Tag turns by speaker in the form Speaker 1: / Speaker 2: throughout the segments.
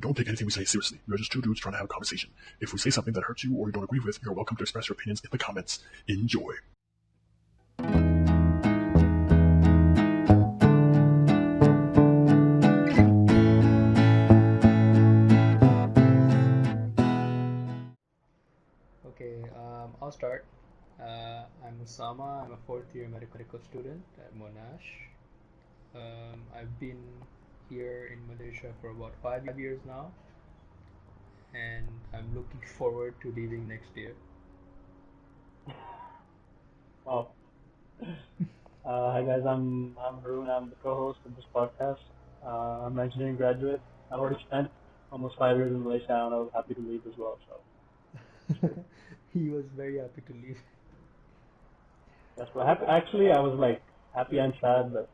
Speaker 1: Don't take anything we say seriously. We are just two dudes trying to have a conversation. If we say something that hurts you or you don't agree with, you're welcome to express your opinions in the comments. Enjoy.
Speaker 2: Okay, I'll start. I'm Osama. I'm a fourth year medical student at Monash. I've been here in Malaysia for about 5 years now, and I'm looking forward to leaving next year.
Speaker 3: Well, hi guys, I'm Haroon. I'm the co-host of this podcast. I'm an engineering graduate. I've already spent almost 5 years in Malaysia, and I was happy to leave as well. So
Speaker 2: He was very happy to leave.
Speaker 3: that's what happened. Actually, I was like happy and sad, but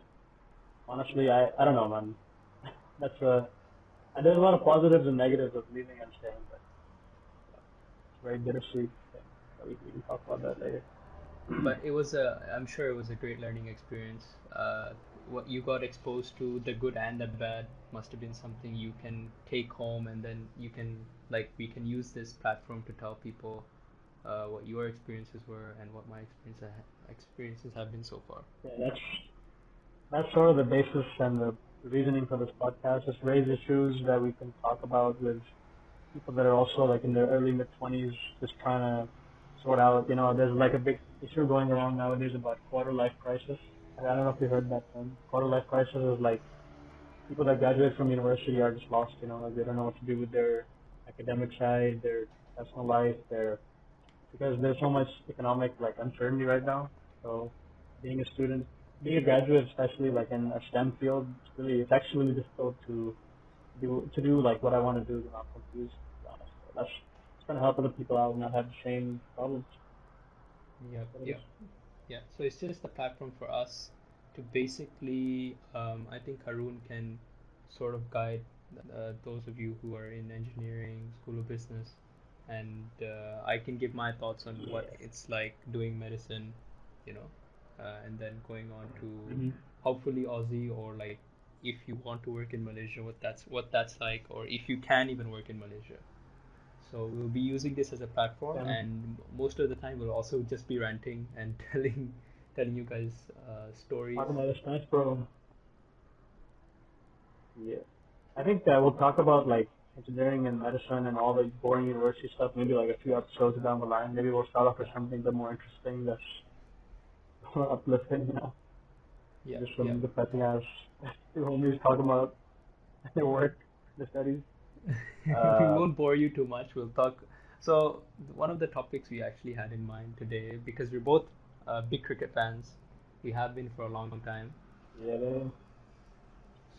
Speaker 3: honestly, I don't know, man. That's there's a lot of positives and negatives of leaving and staying, but it's very bittersweet thing. So we can talk about that later.
Speaker 2: But I'm sure it was a great learning experience. What you got exposed to, the good and the bad, must have been something you can take home, and then you can, like, we can use this platform to tell people what your experiences were and what my experiences have been so far.
Speaker 3: Yeah, that's sort of the basis and the reasoning for this podcast. Just raise issues that we can talk about with people that are also like in their early mid 20s, just trying to sort out. There's like a big issue going around nowadays about quarter life crisis. I don't know if you heard that term. Quarter life crisis is like people that graduate from university are just lost. Like they don't know what to do with their academic side, their personal life, because there's so much economic like uncertainty right now. So being a student, being a graduate, especially like in a STEM field, it's actually really difficult to do like what I want to do. I'm confused, to be honest. So that's it's gonna help other people out and not have the same problems.
Speaker 2: Yep,
Speaker 3: That's what it
Speaker 2: yep,
Speaker 3: is.
Speaker 2: yeah. So it's just a platform for us to basically, I think Haroon can sort of guide those of you who are in engineering, school of business, and I can give my thoughts on what
Speaker 3: Yeah.
Speaker 2: it's like doing medicine, you know, and then going on to
Speaker 3: Mm-hmm.
Speaker 2: hopefully Aussie, or like if you want to work in Malaysia, what that's like, or if you can even work in Malaysia. So we'll be using this as a platform,
Speaker 3: And
Speaker 2: and most of the time we'll also just be ranting and telling you guys stories.
Speaker 3: talking about this nice, bro. Yeah. I think we'll talk about like engineering and medicine and all the boring university stuff. Maybe like a few episodes down the line. Maybe we'll start off with something a bit more interesting. That's more uplifting.
Speaker 2: Yeah,
Speaker 3: Just
Speaker 2: yeah.
Speaker 3: some depressing ass two homies talking about their work, their studies.
Speaker 2: We
Speaker 3: Uh,
Speaker 2: won't bore you too much. We'll talk. So one of the topics we actually had in mind today, because we're both big cricket fans, we have been for a long time.
Speaker 3: yeah,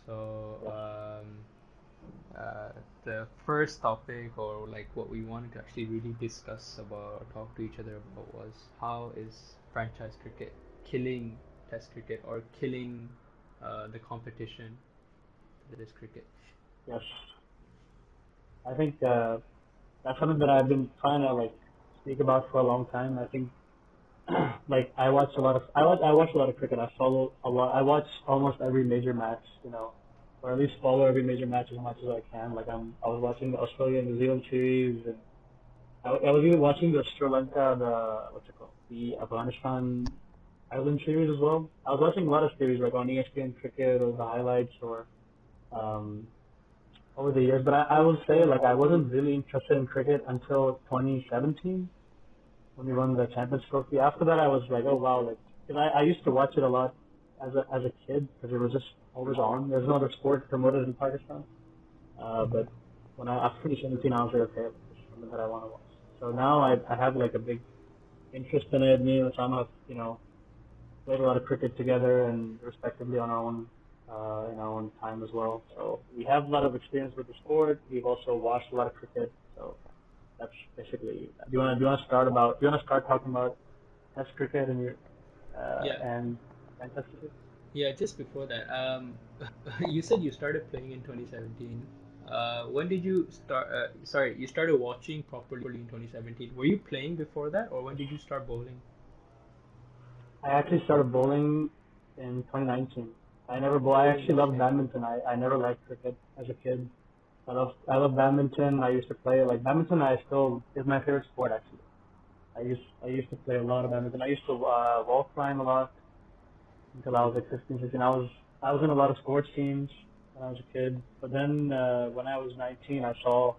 Speaker 2: So
Speaker 3: yes.
Speaker 2: uh, the first topic, or like what we wanted to actually really discuss about or talk to each other about, was how is franchise cricket killing test cricket, or killing the competition that is cricket.
Speaker 3: Yes. I think that's something that I've been trying to like speak about for a long time. I think like I watch a lot of cricket. I follow a lot. I watch almost every major match, or at least follow every major match as much as I can. Like I was watching the Australia New Zealand series, and I was even watching the Sri Lanka, the what's it called, the Afghanistan Ireland series as well. I was watching a lot of series like on ESPN Cricket or the highlights or um, over the years. But I would say like I wasn't really interested in cricket until 2017 when we won the Champions Trophy. After that, I was like, oh wow, like 'cause I used to watch it a lot as a kid because it was just always on. There's no other sport promoted in Pakistan. But when after 2017, I was like, okay, this is something that I want to watch. So now I have like a big interest in it. Me and Osama have played a lot of cricket together and respectively on our own in our own time as well. So we have a lot of experience with the sport. We've also watched a lot of cricket. So that's basically. Do you want to start talking about Test cricket and your
Speaker 2: Yeah,
Speaker 3: and Test cricket?
Speaker 2: yeah. Just before that, you said you started playing in 2017. When did you start? Sorry, you started watching properly in 2017. Were you playing before that, or when did you start bowling?
Speaker 3: I actually started bowling in 2019. I never bowl. I
Speaker 2: Oh,
Speaker 3: actually love
Speaker 2: okay.
Speaker 3: badminton. I never liked cricket as a kid. I love badminton. I used to play like badminton. I still is my favorite sport actually. I used to play a lot of badminton. I used to wall climb a lot until I was like 15, 16. I was in a lot of sports teams when I was a kid. But then when I was 19, I saw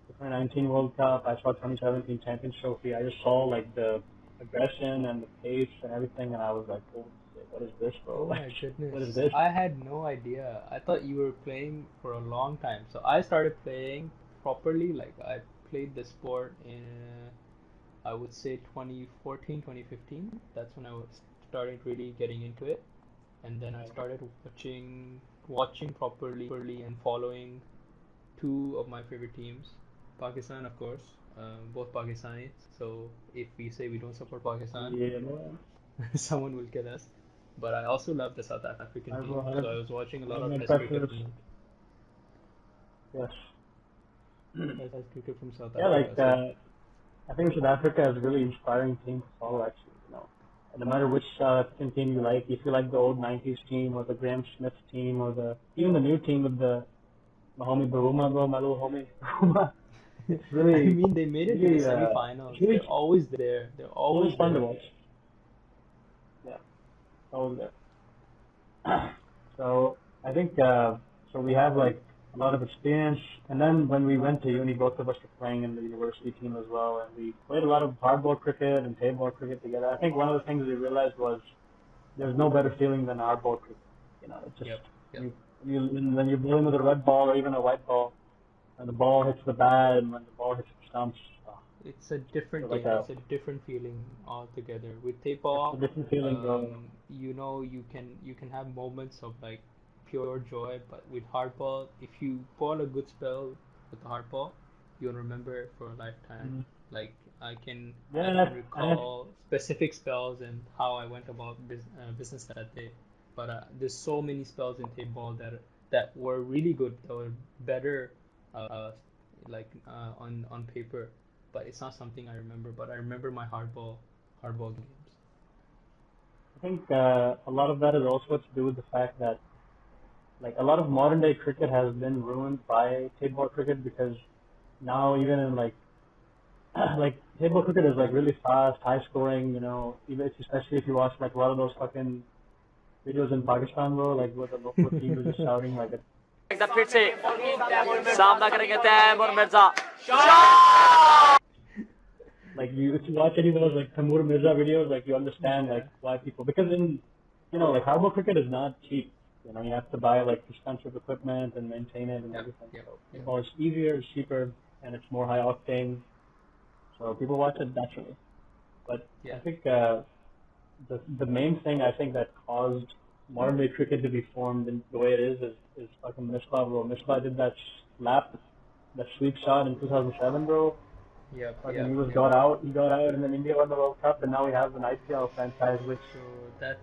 Speaker 3: the 2019 World Cup. I saw 2017 Champions Trophy. I just saw like the aggression and the pace and everything, and I was like, holy shit, what is this, bro?
Speaker 2: Oh
Speaker 3: Like,
Speaker 2: my
Speaker 3: what is
Speaker 2: goodness.
Speaker 3: this?
Speaker 2: I had no idea. I thought you were playing for a long time. So I started playing properly. Like I played the sport in, I would say 2014, 2015. That's when I was started really getting into it. And then I started watching properly and following two of my favorite teams. Pakistan, of course, both Pakistanis. So if we say we don't support Pakistan,
Speaker 3: Yeah, man.
Speaker 2: someone will kill us. But I also love the South African
Speaker 3: I've,
Speaker 2: team, so I was watching a lot
Speaker 3: I've
Speaker 2: of
Speaker 3: been
Speaker 2: Test
Speaker 3: impressed
Speaker 2: cricket
Speaker 3: with, yes.
Speaker 2: Test cricket from South
Speaker 3: Yeah,
Speaker 2: Africa.
Speaker 3: like,
Speaker 2: So
Speaker 3: I think South Africa is a really inspiring team to follow, actually, you know. And no matter which African team you like, if you like the old 90s team or the Graham Smith team or even the new team with the Mahomie Baruma, bro, my little homie, Baruma, it's
Speaker 2: I
Speaker 3: really,
Speaker 2: mean, they made it to the
Speaker 3: really,
Speaker 2: semi-finals.
Speaker 3: it's really,
Speaker 2: They're always there. They're always
Speaker 3: always fun to
Speaker 2: there.
Speaker 3: watch. Yeah, always there. So I think so we have like a lot of experience, and then when we went to uni, both of us were playing in the university team as well, and we played a lot of hardball cricket and table cricket together. I think one of the things we realized was there's no better feeling than hardball cricket. You know, it's just
Speaker 2: Yep, yep.
Speaker 3: when you're bowling with a red ball or even a white ball, and the ball hits the bat and when the ball hits the stumps,
Speaker 2: It's a different
Speaker 3: it's like
Speaker 2: game. It's a different feeling altogether. With tape
Speaker 3: a
Speaker 2: ball,
Speaker 3: different feeling, bro.
Speaker 2: you know, you can have moments of like pure joy, but with hardball, if you pull a good spell with the hardball, you'll remember it for a lifetime.
Speaker 3: Mhm.
Speaker 2: Like
Speaker 3: Yeah,
Speaker 2: I
Speaker 3: and
Speaker 2: can
Speaker 3: that's
Speaker 2: recall specific spells and how I went about business that day. But there's so many spells in tape ball that were really good, that were better, uh, on paper, but it's not something I remember. But I remember my hardball games.
Speaker 3: I think a lot of that is also to do with the fact that like a lot of modern day cricket has been ruined by table cricket because now even in like like table cricket is like really fast, high scoring, you know, even especially if you watch like a lot of those fucking videos in Pakistan bro, like where the local team is just shouting like
Speaker 4: एक बार फिर से सामना करेंगे Taimur Mirza
Speaker 3: like you if you watch any of those like Tamur Mirza videos, like you understand like why people because in you know like hardball cricket is not cheap. You know, you have to buy like expensive equipment and maintain it and
Speaker 2: Yep,
Speaker 3: everything.
Speaker 2: yep,
Speaker 3: So
Speaker 2: yep.
Speaker 3: it's easier, it's cheaper, and it's more high octane. So people watch it naturally. But I
Speaker 2: Yeah.
Speaker 3: think the main thing I think that caused modern day cricket to be formed in the way it is fucking Misbah, bro. Misbah did that slap, that sweep shot in 2007, bro.
Speaker 2: Yep,
Speaker 3: Fucking
Speaker 2: yep,
Speaker 3: he was
Speaker 2: yep.
Speaker 3: got out, and then India won the World Cup, and now we have an IPL franchise, which
Speaker 2: So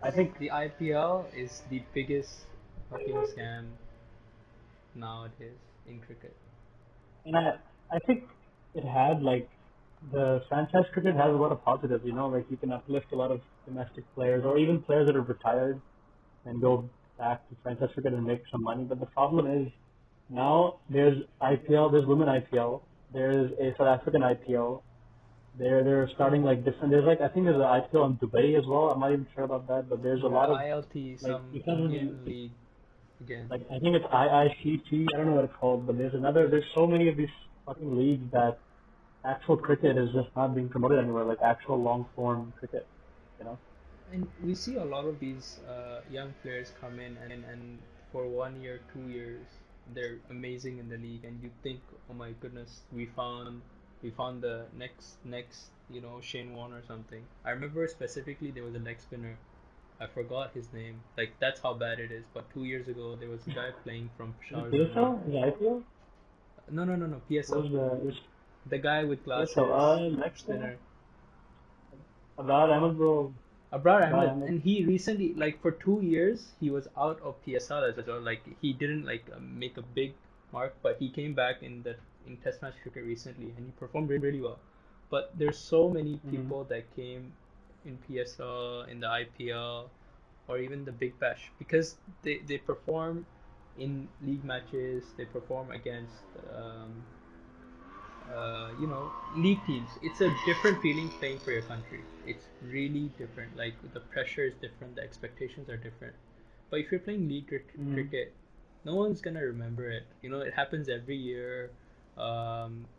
Speaker 3: I
Speaker 2: that's
Speaker 3: think,
Speaker 2: the IPL is the biggest fucking scam nowadays in cricket.
Speaker 3: and I think it had like the franchise cricket has a lot of positives, you know, like you can uplift a lot of domestic players or even players that are retired and go back to franchise cricket and make some money. But the problem is now there's IPL, there's women IPL, there's a South African IPL. They're starting like different. There's like I think there's an IPL in Dubai as well. I'm not even sure about that, but there's a
Speaker 2: Yeah,
Speaker 3: lot of
Speaker 2: ILT,
Speaker 3: like
Speaker 2: some
Speaker 3: because of
Speaker 2: Indian league again.
Speaker 3: like I think it's IICT. I don't know what it's called, but there's so many of these fucking leagues that actual cricket is just not being promoted anywhere. Like actual long form cricket, you know.
Speaker 2: And we see a lot of these young players come in and for 1 year, 2 years, they're amazing in the league, and you think, oh my goodness, we found the next Shane Warne or something. I remember specifically there was a leg spinner. I forgot his name. Like that's how bad it is. But 2 years ago there was a guy playing from
Speaker 3: Is it
Speaker 2: Peshawar Zalmi.
Speaker 3: PSL? Is it IPL?
Speaker 2: No,
Speaker 3: What
Speaker 2: PSL.
Speaker 3: was the it was
Speaker 2: The guy with
Speaker 3: PSL?
Speaker 2: glasses,
Speaker 3: Next
Speaker 2: spinner.
Speaker 3: Abrar Ahmed, bro.
Speaker 2: Abrar
Speaker 3: Abrar
Speaker 2: Ahmed,
Speaker 3: Ahmed.
Speaker 2: and he recently, like for 2 years, he was out of PSL as well. Like he didn't like make a big mark, but he came back in Test match cricket recently, and he performed really well. But there's so many
Speaker 3: Mm-hmm.
Speaker 2: people that came in PSL, in the IPL, or even the Big Bash because they perform in league matches they perform against league teams. It's a different feeling playing for your country. It's really different. Like the pressure is different, the expectations are different. But if you're playing league cricket, no one's gonna remember it. It happens every year.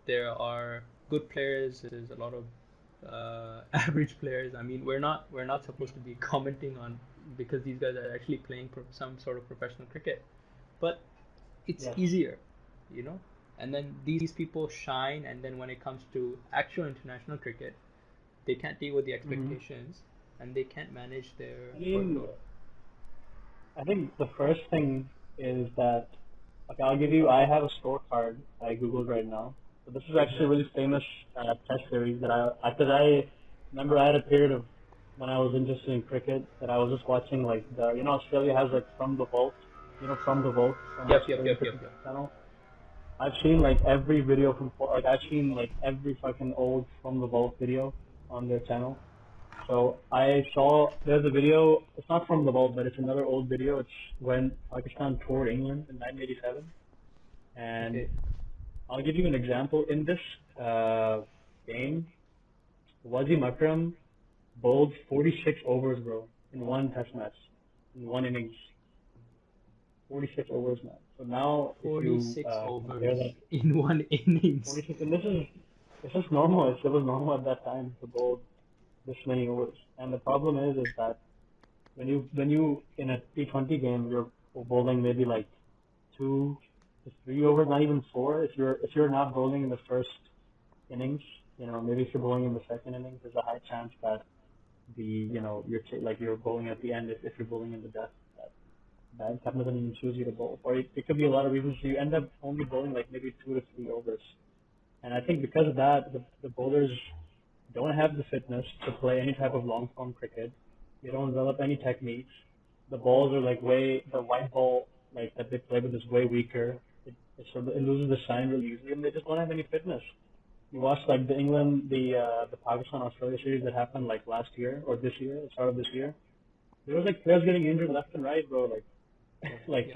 Speaker 2: There are good players. There's a lot of average players. I mean, we're not supposed to be commenting on because these guys are actually playing some sort of professional cricket, but it's
Speaker 3: Yes.
Speaker 2: easier, and then these people shine, and then when it comes to actual international cricket, they can't deal with the expectations and they can't manage their
Speaker 3: I mean,
Speaker 2: workload.
Speaker 3: I think the first thing is that, okay, I have a scorecard I Googled right now. So this is actually a really famous test series that because I remember I had a period of when I was interested in cricket that I was just watching like Australia has like From the Vault, From the Vault on
Speaker 2: Yep,
Speaker 3: Australian
Speaker 2: yep, yep,
Speaker 3: cricket
Speaker 2: yep.
Speaker 3: channel. I've seen like every video I've seen like every fucking old From the Vault video on their channel. So I saw there's a video. It's not from the vault, but it's another old video. It's when Pakistan toured England in 1987, and
Speaker 2: Okay.
Speaker 3: I'll give you an example. In this game, Wazim Akram bowled 46 overs, bro, in one test match, in one innings. 46 overs, man. So now, if you
Speaker 2: 46
Speaker 3: compare
Speaker 2: overs
Speaker 3: that,
Speaker 2: in one innings.
Speaker 3: 46, and this is normal. It was normal at that time to bowl this many overs. And the problem is that when you in a T20 game you're bowling maybe like 2 to 3 overs, not even four. If you're not bowling in the first innings, maybe if you're bowling in the second innings, there's a high chance that you're bowling at the end if you're bowling in the death. Bad captain doesn't even choose you to bowl, or it could be a lot of reasons. So you end up only bowling like maybe 2 to 3 overs. And I think because of that, the bowlers don't have the fitness to play any type of long form cricket. They don't develop any techniques. The balls are like the white ball like that they play with is way weaker. It loses the shine really easily, and they just don't have any fitness. You watch like the Pakistan Australia series that happened like last year or this year, the start of this year. There was like players getting injured left and right, bro. Like
Speaker 2: Yeah.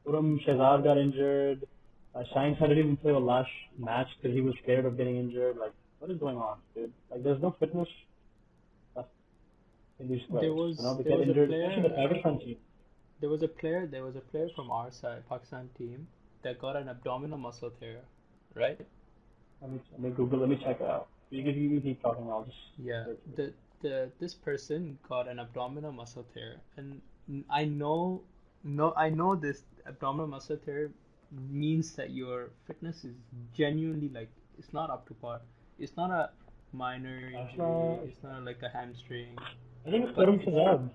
Speaker 3: Shahzad got injured. Shine didn't even play the last match because he was scared of getting injured. Like, what is going on, dude? Like, there's no fitness in these players. They
Speaker 2: There
Speaker 3: get
Speaker 2: was a
Speaker 3: injured, especially the
Speaker 2: player
Speaker 3: Pakistan team.
Speaker 2: there was a player from our side, Pakistan team, that got an abdominal muscle tear, right?
Speaker 3: Let me check it out. You keep talking, I'll just
Speaker 2: Yeah,
Speaker 3: search it.
Speaker 2: this person got an abdominal muscle tear, and I know, no, I know this abdominal muscle tear means that your fitness is genuinely like it's not up to par. It's not a minor
Speaker 3: That's
Speaker 2: injury.
Speaker 3: not,
Speaker 2: It's not like a hamstring,
Speaker 3: I think it's
Speaker 2: but
Speaker 3: Karim
Speaker 2: it's
Speaker 3: Shahzad.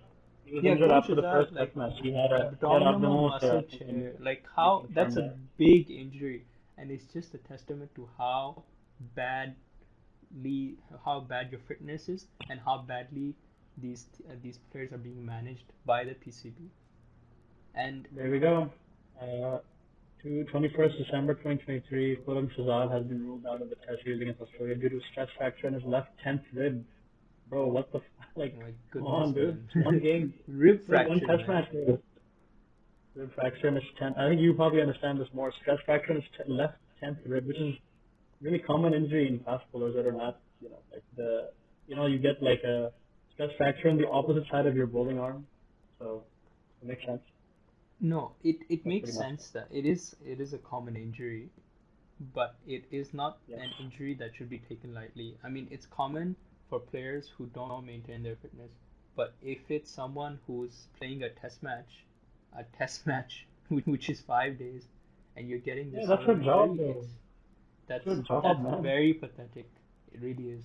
Speaker 3: He was
Speaker 2: yeah,
Speaker 3: injured
Speaker 2: Karim
Speaker 3: after the
Speaker 2: Shahzad,
Speaker 3: first
Speaker 2: like
Speaker 3: test match. He had
Speaker 2: abdominal
Speaker 3: abdominal tear,
Speaker 2: muscle
Speaker 3: I think,
Speaker 2: tear. Like
Speaker 3: they
Speaker 2: how that's
Speaker 3: confirmed
Speaker 2: a
Speaker 3: that.
Speaker 2: big injury, and it's just a testament to badly how bad your fitness is and how badly these players are being managed by the PCB. And
Speaker 3: There we go. Uh, 21st December 2023, Karim Shahzad has been ruled out of the test series against Australia due to stress fracture in his left 10th rib. Bro, what the like?
Speaker 2: my
Speaker 3: Come
Speaker 2: goodness,
Speaker 3: on, dude. It's one
Speaker 2: man,
Speaker 3: game.
Speaker 2: rib
Speaker 3: It's like one
Speaker 2: fracture,
Speaker 3: test
Speaker 2: man.
Speaker 3: match. Dude. Rib fracture in his 10th. I think you probably understand this more. Stress fracture in his left 10th rib, which is really common injury in fast bowlers that are not, like you get like a stress fracture on the opposite side of your bowling arm. So it makes sense.
Speaker 2: No, it
Speaker 3: That's
Speaker 2: makes
Speaker 3: pretty much
Speaker 2: sense that it is a common injury, but it is not
Speaker 3: yes.
Speaker 2: an injury that should be taken lightly. I mean, it's common for players who don't maintain their fitness, but if it's someone who's playing a test match which is 5 days, and you're getting
Speaker 3: Yeah,
Speaker 2: this
Speaker 3: that's
Speaker 2: sort
Speaker 3: your
Speaker 2: of
Speaker 3: job,
Speaker 2: injury,
Speaker 3: though. That's your
Speaker 2: that's
Speaker 3: job, man.
Speaker 2: very pathetic. It really is.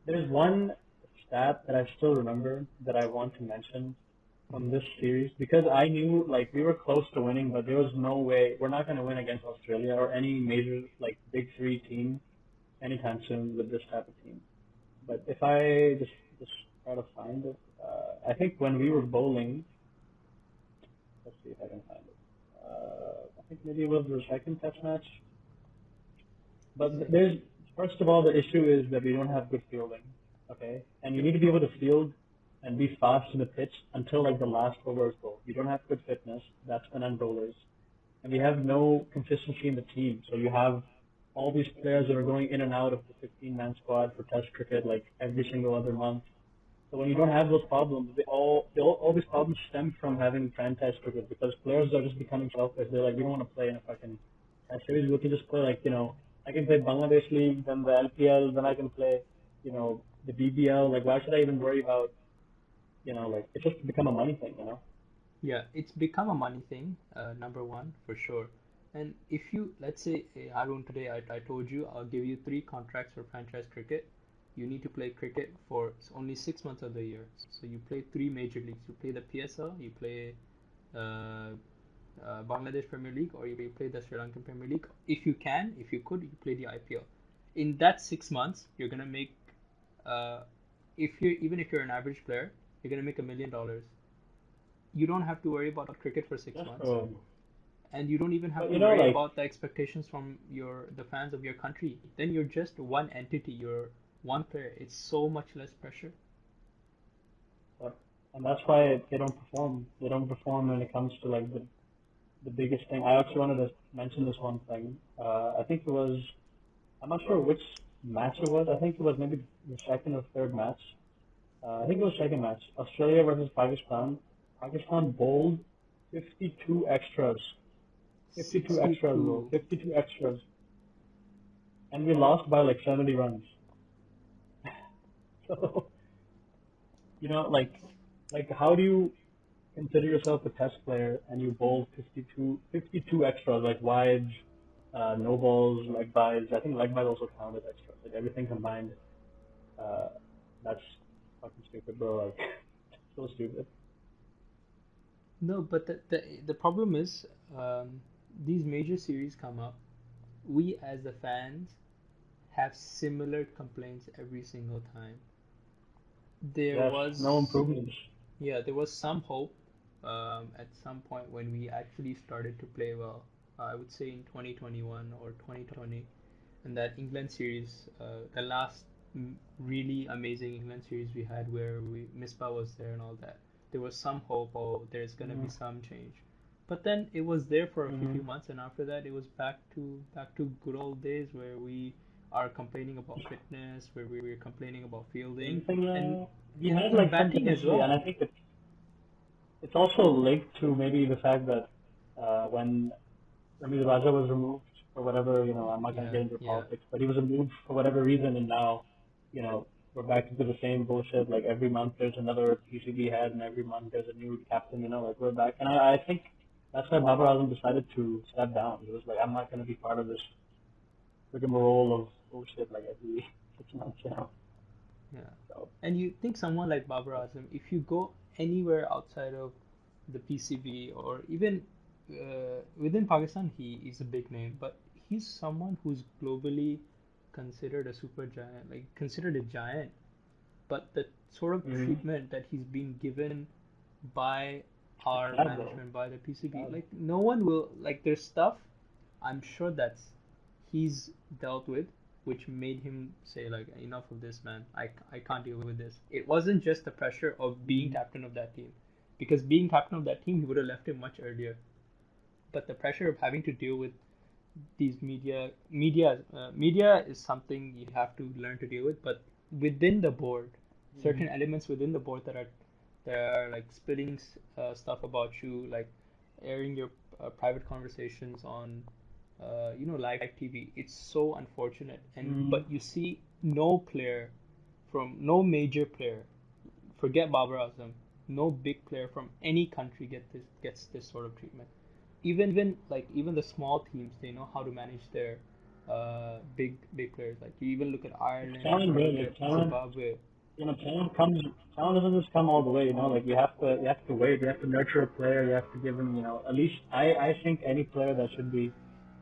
Speaker 3: There's one stat that I still remember that I want to mention from this series because I knew like we were close to winning, but there was no way we're not going to win against Australia or any major like big three team anytime soon with this type of team. But if I just try to find it, I think when we were bowling, let's see if I can find it. I think maybe it was the second test match. But first of all, the issue is that we don't have good fielding, okay? And you need to be able to field and be fast in the pitch until like the last over is go. You don't have good fitness, batsmen and bowlers, and we have no consistency in the team. So you have all these players that are going in and out of the 15-man squad for Test cricket like every single other month. So when you don't have those problems, all these problems stem from having franchise cricket because players are just becoming selfish. They're like, we don't want to play in a fucking test series. We can just play like I can play Bangladesh League, then the LPL, then I can play the BBL. Like why should I even worry about like it's just become a money thing.
Speaker 2: Yeah, it's become a money thing, number one, for sure. And if you, let's say, Arun, today I told you I'll give you 3 contracts for franchise cricket. You need to play cricket for only 6 months of the year. So you play 3 major leagues. You play the PSL, you play uh, Bangladesh Premier League, or you play the Sri Lankan Premier League. If you could, you play the IPL. In that 6 months, you're gonna make, uh, if you're an average player, you're gonna make $1 million. You don't have to worry about cricket for six
Speaker 3: Yes,
Speaker 2: months,
Speaker 3: bro.
Speaker 2: and you don't even have
Speaker 3: But
Speaker 2: to worry
Speaker 3: like
Speaker 2: about the expectations from the fans of your country. Then you're just one entity. You're one player. It's so much less pressure.
Speaker 3: but, and that's why they don't perform. They don't perform when it comes to like the biggest thing. I actually wanted to mention this one thing. I think it was I'm not sure which match it was. I think it was maybe the second or third match. I think it was second match. Australia versus Pakistan. Pakistan bowled 52 extras. 52 extras, bro.
Speaker 2: 62.
Speaker 3: 52 extras. And we lost by like 70 runs. So, like how do you consider yourself a test player and you bowl 52 extras, like wides, no balls, leg byes. I think leg byes also count as extras. Like everything combined, uh, that's fucking stupid, bro. Like, so stupid.
Speaker 2: No, but the problem is, um, these major series come up. We as the fans have similar complaints every single time. There
Speaker 3: Yes, no
Speaker 2: was
Speaker 3: improvements.
Speaker 2: Yeah, there was some hope at some point when we actually started to play well. I would say in 2021 or 2020, and that England series, the last really amazing England series we had where Misbah was there and all that. There was some hope. Oh, there's gonna be
Speaker 3: Mm-hmm.
Speaker 2: some change, but then it was there for a few
Speaker 3: Mm-hmm.
Speaker 2: months, and after that, it was back to good old days where we are complaining about fitness, where we're complaining about fielding,
Speaker 3: Same thing.
Speaker 2: and
Speaker 3: We
Speaker 2: in
Speaker 3: had
Speaker 2: in
Speaker 3: like some
Speaker 2: batting as
Speaker 3: consistency, and I
Speaker 2: well.
Speaker 3: think it's also linked to maybe the fact that when Ramesh Raja was removed for whatever, I'm not going to
Speaker 2: Yeah,
Speaker 3: get into
Speaker 2: yeah.
Speaker 3: politics, but he was removed for whatever reason, and now, we're back into the same bullshit. Like every month there's another PCB head, and every month there's a new captain. Like we're back, and I think that's why Babar Azam decided to step down. He was like, I'm not going to be part of this rigmarole of bullshit like every 6 months.
Speaker 2: Yeah.
Speaker 3: So,
Speaker 2: And you think someone like Babar Azam, if you go anywhere outside of the PCB or even within Pakistan, he is a big name, but he's someone who's globally considered a super giant, like considered a giant. But the sort of
Speaker 3: mm-hmm.
Speaker 2: treatment that he's been given by
Speaker 3: It's
Speaker 2: our
Speaker 3: sad, bro.
Speaker 2: management, by the PCB,
Speaker 3: Sad.
Speaker 2: like no one will, like there's stuff I'm sure that's he's dealt with, which made him say like enough of this, man. I can't deal with this. It wasn't just the pressure of being
Speaker 3: Mm-hmm.
Speaker 2: captain of that team, because being captain of that team he would have left him much earlier. But the pressure of having to deal with these media is something you have to learn to deal with. But within the board,
Speaker 3: Mm-hmm.
Speaker 2: certain elements within the board that are like spilling stuff about you, like airing your private conversations on live TV. It's so unfortunate, and
Speaker 3: Mm-hmm.
Speaker 2: but you see no major player, forget Babar Azam, no big player from any country gets this sort of treatment. Even the small teams, they know how to manage their big players. Like you even look at
Speaker 3: It's
Speaker 2: Ireland
Speaker 3: talent,
Speaker 2: or
Speaker 3: bro.
Speaker 2: look
Speaker 3: Like
Speaker 2: at
Speaker 3: talent,
Speaker 2: Zimbabwe.
Speaker 3: talent doesn't just come all the way. Like you have to wait. You have to nurture a player. You have to give him, at least I think any player that should be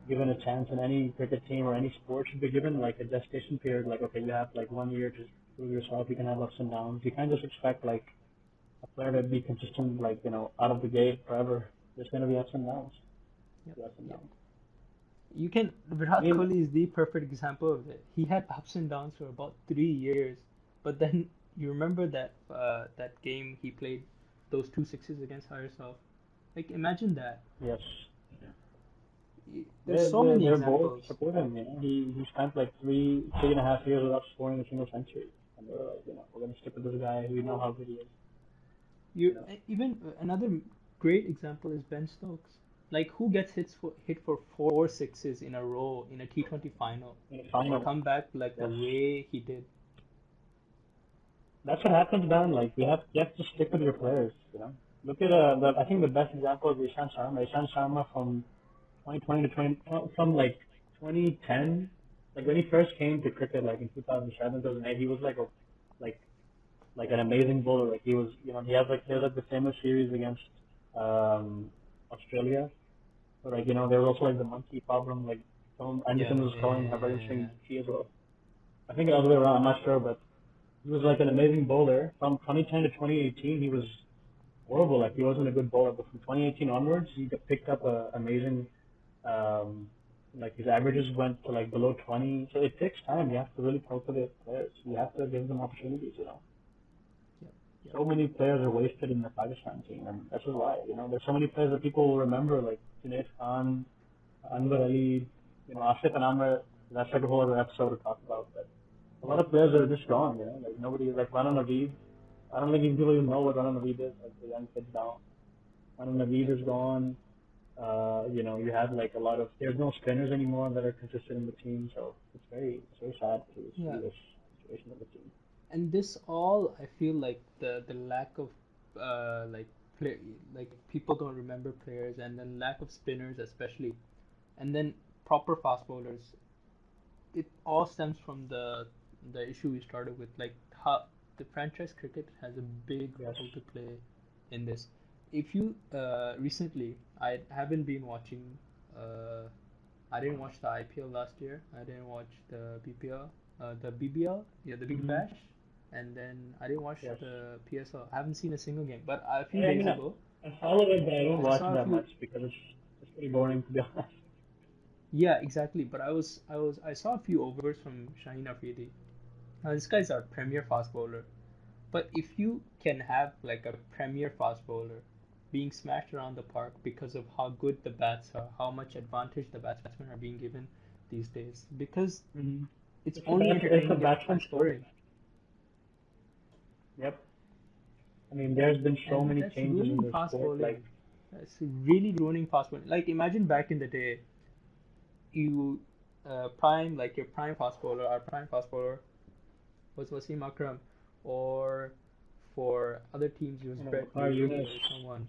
Speaker 3: given a chance in any cricket team or any sport should be given like a gestation period. Like okay, you have like 1 year to prove yourself. You can have ups and downs. You can't just expect like a player to be consistent, like out of the gate forever. There's gonna be ups and downs.
Speaker 2: Yep,
Speaker 3: Ups and
Speaker 2: yep.
Speaker 3: downs. I
Speaker 2: Virat
Speaker 3: mean,
Speaker 2: Kohli is the perfect example of it. He had ups and downs for about 3 years, but then You remember that game he played those two sixes against Hyarosoft? Like imagine that.
Speaker 3: Yes.
Speaker 2: There's so many
Speaker 3: They're both
Speaker 2: examples.
Speaker 3: supporting, you know. He spent like 3.5 years without scoring a single century. And they're like, we're gonna stick with this guy. We know how good he is.
Speaker 2: You even another great example is Ben Stokes. Like who gets hit for four sixes in a row in a T20 final
Speaker 3: In the final.
Speaker 2: and come back like the
Speaker 3: Yes.
Speaker 2: way he did?
Speaker 3: That's what happens, man. Like you have to stick with your players, you know. Look at I think the best example is Ishan Sharma. Ishan Sharma from 2020 to 2010, like when he first came to cricket, like in 2007, 2008, he was like like an amazing bowler. Like he was, he has like there's like the famous series against Australia. But like there was also like the monkey problem. Like Anderson was scoring a very interesting key as well. I think the other way around. I'm not sure, but he was like an amazing bowler from 2010 to 2018. He was horrible. Like he wasn't a good bowler, but from 2018 onwards, he picked up a amazing. Like his averages went to like below 20. So it takes time. You have to really cultivate players. You have to give them opportunities. So many players are wasted in the Pakistan team, and that's why. There's so many players that people will remember, like Junaid Khan, Anwar Ali, Asif and Amr. That's like a whole other episode to talk about. But a lot of players are just gone. Like nobody, like Rana Naveed. I don't think people even know what Rana Naveed is. Like the young kids now. Rana Naveed is gone. You have like a lot of. There's no spinners anymore that are consistent in the team, so it's very sad to see this situation of the team.
Speaker 2: And this all I feel like the lack of like people don't remember players, and then lack of spinners especially, and then proper fast bowlers. It all stems from the issue we started with, like how the franchise cricket has a big role to play in this. If you recently, I haven't been watching. I didn't watch the IPL last year. I didn't watch the BPL, the BBL, the Big Bash, and then I didn't watch the PSL. I haven't seen a single game. But a few days ago,
Speaker 3: I followed it, but I don't watch that
Speaker 2: few...
Speaker 3: much because it's pretty boring to be honest.
Speaker 2: Yeah, exactly. But I saw a few overs from Shaheen Afridi. Now this guy's our premier fast bowler. But if you can have like a premier fast bowler being smashed around the park because of how good the bats are, how much advantage the batsmen are being given these days, because it's only entertaining and scoring.
Speaker 3: Yep. I mean, there's been so many changes in the sport.
Speaker 2: Like, it's really ruining fast bowling. Like, imagine back in the day, you your prime fast bowler, our prime fast bowler was Wasim Akram, or for other teams he was Brett Lee or someone.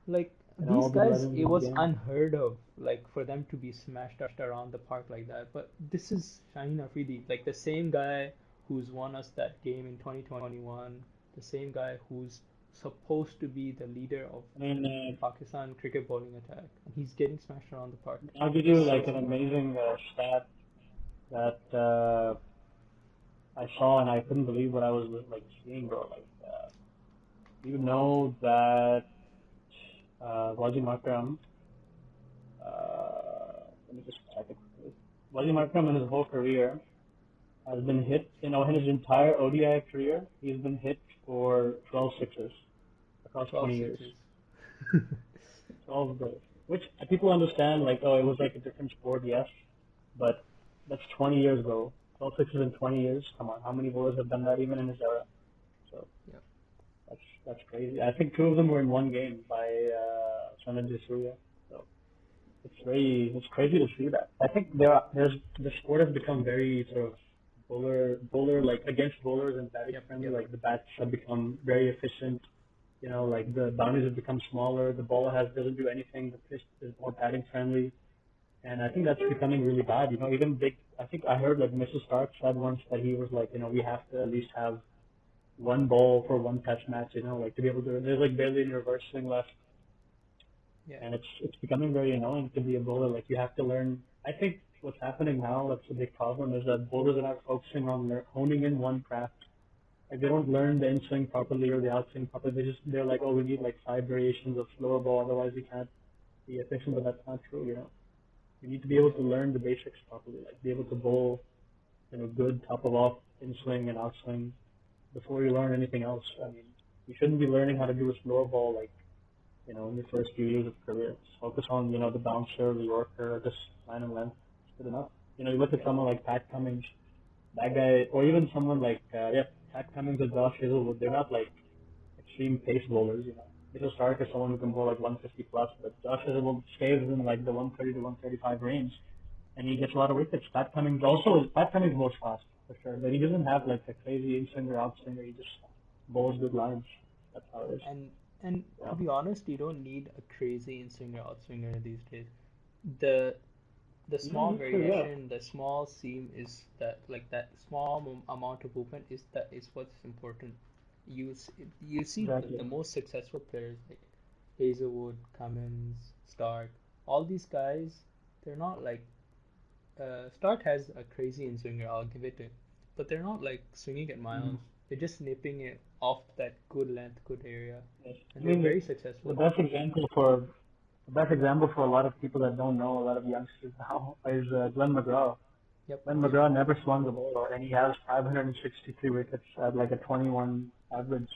Speaker 2: Like these guys, it was unheard of, like for them to be smashed around the park like that. But this is Shaheen Afridi, like the same guy who's won us that game in 2021, the same guy who's supposed to be the leader of Pakistan cricket bowling attack, and he's getting smashed around the park.
Speaker 3: I'll give you like an amazing stat that I saw, and I couldn't believe what I was like seeing, bro. Like, you know that Wasim Akram. Let me just check it quickly. Wasim Akram in his whole career has been hit. In his entire ODI career, he's been hit for 12 sixes across 20 years. 12 goals. Which people understand, like, it was like a different sport, yes, but that's 20 years ago. 12 sixes in 20 years. Come on, how many bowlers have done that even in his era? So that's crazy. I think 2 of them were in one game by Sanad Surya. So it's crazy to see that. I think the sport has become very sort of bowler like against bowlers and batting friendly. Like the bats have become very efficient. Like the boundaries have become smaller. The ball doesn't do anything. The pitch is more batting friendly. And I think that's becoming really bad. Even I think I heard like Mr. Stark said once that he was like, we have to at least have one ball for one test match, like to be able to, there's like barely any reverse swing left. Yeah. And it's becoming very annoying to be a bowler. Like you have to learn. I think what's happening now, that's a big problem, is that bowlers are not focusing on honing in one craft. Like they don't learn the in-swing properly or the out-swing properly. They're like, we need like 5 variations of slower ball, otherwise we can't be efficient, but that's not true, You need to be able to learn the basics properly, like be able to bowl, good top of off in swing and out swing, before you learn anything else. I mean, you shouldn't be learning how to do a slower ball like in your first few years of career. Just focus on the bouncer, the yorker, just line and length. It's good enough. You look at someone like Pat Cummings, that guy, or even someone like Pat Cummings or Josh Hazelwood. They're not like extreme pace bowlers. Mitchell Stark is someone who can bowl like 150 plus, but Josh Hazelwood stays in like the 130 to 135 range, and he gets a lot of wickets. Pat Cummings bowls fast for sure, but he doesn't have like a crazy in swinger, out swinger. He just bowls good lines. That's how it is.
Speaker 2: And to be honest, you don't need a crazy in swinger out swinger these days. The small variation, the small seam is that small amount of movement is what's important. You see
Speaker 3: Exactly.
Speaker 2: the most successful players like Hazelwood, Cummins, Stark, all these guys, they're not like Stark has a crazy in swinger, I'll give it to him, but they're not like swinging at miles. They're just nipping it off that good length, good area,
Speaker 3: Yes.
Speaker 2: and they're very successful.
Speaker 3: The best example for a lot of people that don't know, a lot of youngsters now, is Glenn McGraw.
Speaker 2: Yep.
Speaker 3: Glenn McGraw never swung the ball, and he has 563 wickets at like a 21 average.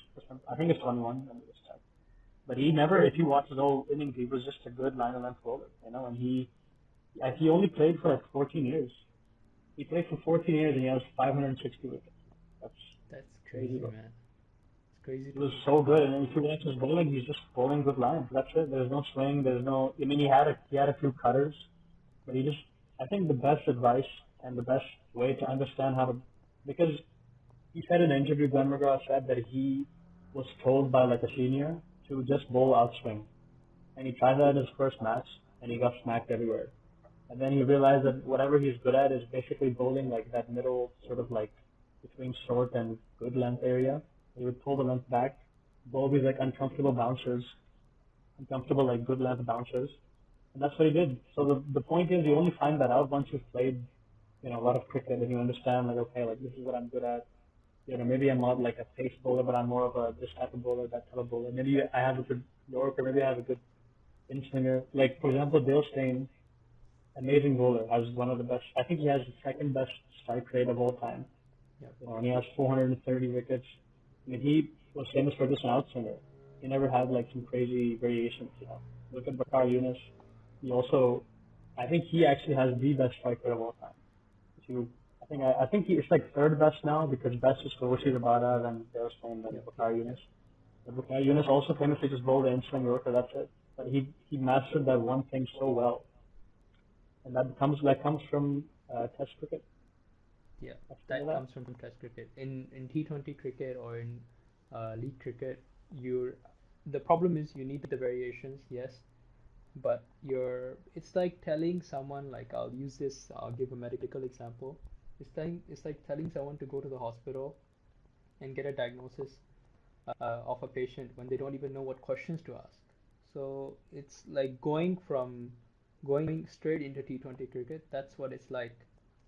Speaker 3: I think it's 21. Let me just check. But he never, if you watch his whole innings, he was just a good line and length bowler, and he only played for like 14 years. He played for 14 years and he has 560 wickets.
Speaker 2: That's crazy, man. It's crazy.
Speaker 3: He was so good, and then if you watch his bowling, he's just bowling good lines. That's it. There's no swing. There's no. I mean, he had a few cutters, but I think the best advice and the best way to understand how to, because he said in an interview, Glenn McGraw said that he was told by like a senior to just bowl outswing, and he tried that in his first match, and he got smacked everywhere. And then he realized that whatever he's good at is basically bowling like that middle sort of like between short and good length area. He would pull the length back, bowl these like uncomfortable bouncers, uncomfortable like good length bouncers, and that's what he did. So the point is, you only find that out once you've played, a lot of cricket, and you understand like, okay, like this is what I'm good at. Maybe I'm not like a pace bowler, but I'm more of a this type of bowler, that type of bowler. Maybe I have a good yorker, maybe I have a good in swinger. Like for example, Dale Steyn, amazing bowler, has one of the best. I think he has the second best strike rate of all time.
Speaker 2: Yep.
Speaker 3: And he has 430 wickets. I mean, he was famous for just an outswinger. He never had like some crazy variations. Look at Bakar Yunus. I think he actually has the best strike rate of all time. I think it's like third best now, because best is Kawasi Rabada and Dale Steyn and Bakar Yunus. But Bakar Yunus also famously just bowled the in-swing yorker. That's it. But he mastered that one thing so well, and that comes from Test cricket.
Speaker 2: Yeah, that comes from Test cricket. In T20 cricket or in league cricket, the problem is you need the variations, yes, but it's like telling someone, like I'll give a medical example. It's like telling someone to go to the hospital and get a diagnosis of a patient when they don't even know what questions to ask. So it's like going straight into T20 cricket. That's what it's like.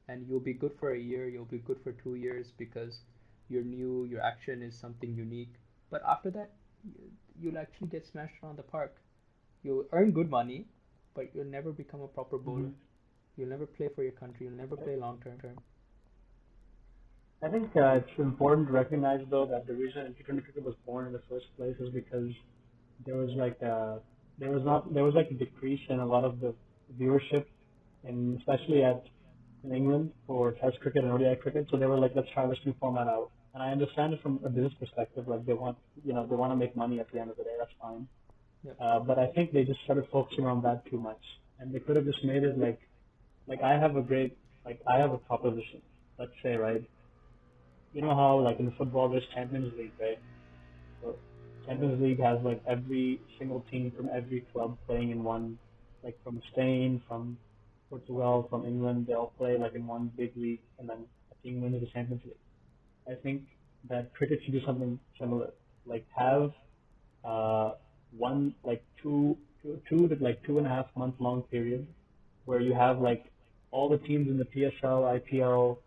Speaker 2: And you'll be good for a year, you'll be good for 2 years because you're new, your action is something unique. But after that, you'll actually get smashed around the park. You'll earn good money, but you'll never become a proper bowler. You'll never play for your country, you'll never play long term.
Speaker 3: I think it's important to recognize, though, that the reason T20 cricket was born in the first place is because there was a decrease in a lot of the viewership, and especially in England for Test cricket and ODI cricket. So they were like, let's try this new format out. And I understand it from a business perspective, like they want to make money at the end of the day. That's fine.
Speaker 2: Yep.
Speaker 3: But I think they just started focusing on that too much, and they could have just made it like I have a proposition. Let's say, right? You know how like in football there's Champions League, right? So Champions League has like every single team from every club playing in one, like from Spain, from Portugal, from England, they all play like in one big league, and then a team wins the Champions League. I think that cricket should do something similar, like have one like two to like 2.5 month long period where you have like all the teams in the PSL, IPL,